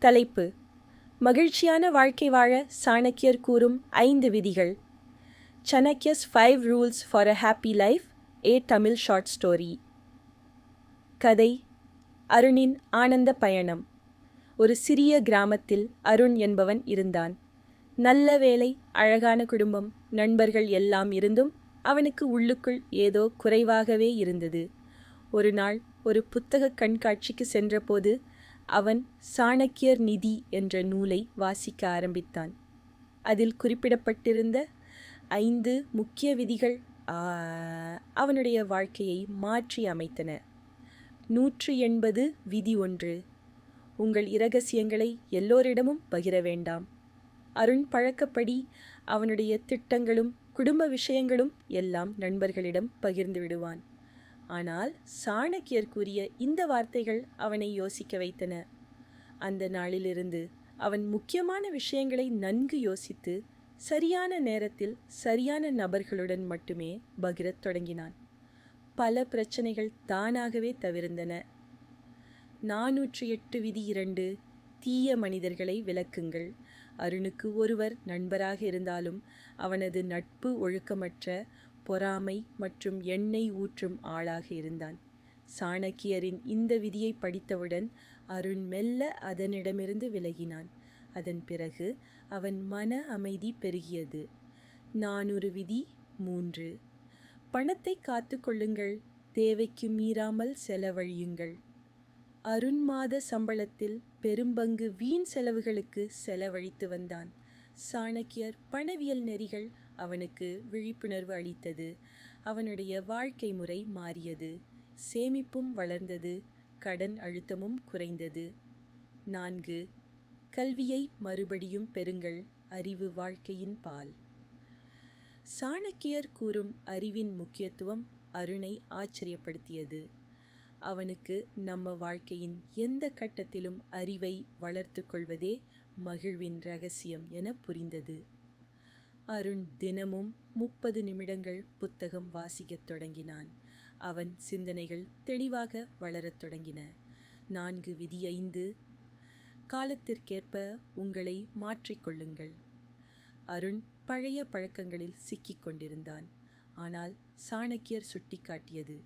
தலைப்பு: மகிழ்ச்சியான வாழ்க்கை வாழ சாணக்கியர் கூறும் 5 விதிகள். Chanakya's 5 Rules for a Happy Life, a Tamil Short Story. கதை: அருணின் ஆனந்த பயணம். ஒரு சிறிய கிராமத்தில் அருண் என்பவன் இருந்தான். நல்ல வேலை, அழகான குடும்பம், நண்பர்கள் எல்லாம் இருந்தும் அவனுக்கு உள்ளுக்குள் ஏதோ குறைவாகவே இருந்தது. ஒரு நாள் ஒரு புத்தக கண்காட்சிக்கு சென்றபோது அவன் சாணக்கியர் நிதி என்ற நூலை வாசிக்க ஆரம்பித்தான். அதில் குறிப்பிடப்பட்டிருந்த 5 முக்கிய விதிகள் அவனுடைய வாழ்க்கையை மாற்றி அமைத்தன. 180 விதி 1: உங்கள் இரகசியங்களை எல்லோரிடமும் பகிர வேண்டாம். அருண் பழக்கப்படி அவனுடைய திட்டங்களும் குடும்ப விஷயங்களும் எல்லாம் நண்பர்களிடம் பகிர்ந்து விடுவான். ஆனால் சாணக்கியர் கூறிய இந்த வார்த்தைகள் அவனை யோசிக்க வைத்தன. அந்த நாளிலிருந்து அவன் முக்கியமான விஷயங்களை நன்கு யோசித்து சரியான நேரத்தில் சரியான நபர்களுடன் மட்டுமே பகிரத் தொடங்கினான். பல பிரச்சனைகள் தானாகவே தவிர்ந்தன. 408 விதி 2: தீய மனிதர்களை விலக்குங்கள். அருணுக்கு ஒருவர் நண்பராக இருந்தாலும் அவனது நட்பு ஒழுக்கமற்ற, பொறாமை மற்றும் எண்ணெய் ஊற்றும் ஆளாக இருந்தான். சாணக்கியரின் இந்த விதியை படித்தவுடன் அருண் மெல்ல அதனிடமிருந்து விலகினான். அதன் பிறகு அவன் மன அமைதி பெருகியது. 400 விதி 3: பணத்தை காத்து கொள்ளுங்கள், தேவைக்கு மீறாமல் செலவழியுங்கள். அருண் மாத சம்பளத்தில் பெரும்பங்கு வீண் செலவுகளுக்கு செலவழித்து வந்தான். சாணக்கியர் பணவியல் நெறிகள் அவனுக்கு விழிப்புணர்வு அளித்தது. அவனுடைய வாழ்க்கை முறை மாறியது. சேமிப்பும் வளர்ந்தது. கடன் அழுத்தமும் குறைந்தது. 4: கல்வியை மறுபடியும் பெறுங்கள், அறிவு வாழ்க்கையின் பால். சாணக்கியர் கூறும் அறிவின் முக்கியத்துவம் அருணை ஆச்சரியப்படுத்தியது. அவனுக்கு நம்ம வாழ்க்கையின் எந்த கட்டத்திலும் அறிவை வளர்த்து கொள்வதே மகிழ்வின் ரகசியம் என புரிந்தது. அருண் தினமும் 30 நிமிடங்கள் புத்தகம் வாசிக்கத் தொடங்கினான். அவன் சிந்தனைகள் தெளிவாக வளரத் தொடங்கின. 4 விதி 5: காலத்திற்கேற்ப உங்களை மாற்றிக்கொள்ளுங்கள். அருண் பழைய பழக்கங்களில் சிக்கிக் கொண்டிருந்தான். ஆனால் சாணக்கியர் சுட்டிக்காட்டியது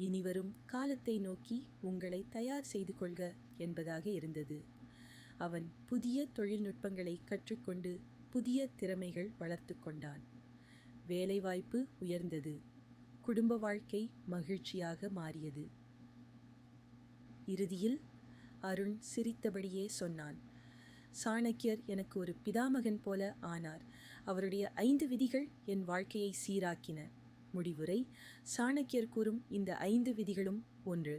இனிவரும் காலத்தை நோக்கி உங்களை தயார் செய்து கொள்க என்பதாக இருந்தது. அவன் புதிய தொழில்நுட்பங்களை கற்றுக்கொண்டு புதிய திறமைகள் வளர்த்து கொண்டான். வேலைவாய்ப்பு உயர்ந்தது. குடும்ப வாழ்க்கை மகிழ்ச்சியாக மாறியது. இறுதியில் அருண் சிரித்தபடியே சொன்னான், சாணக்கியர் எனக்கு ஒரு பிதாமகன் போல ஆனார். அவருடைய 5 விதிகள் என் வாழ்க்கையை சீராக்கின. முடிவுரை: சாணக்கியர் கூறும் இந்த 5 விதிகளும்: 1.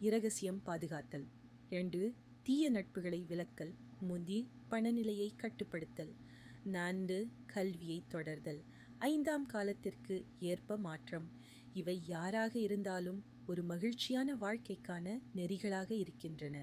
இரகசியம் பாதுகாத்தல். 2. தீய நட்புகளை விலக்கல். 3. பணநிலையை கட்டுப்படுத்தல். 4. கல்வியை தொடர்தல். 5ஆம் காலத்திற்கு ஏற்ப மாற்றம். இவை யாராக இருந்தாலும் ஒரு மகிழ்ச்சியான வாழ்க்கைக்கான நெறிகளாக இருக்கின்றன.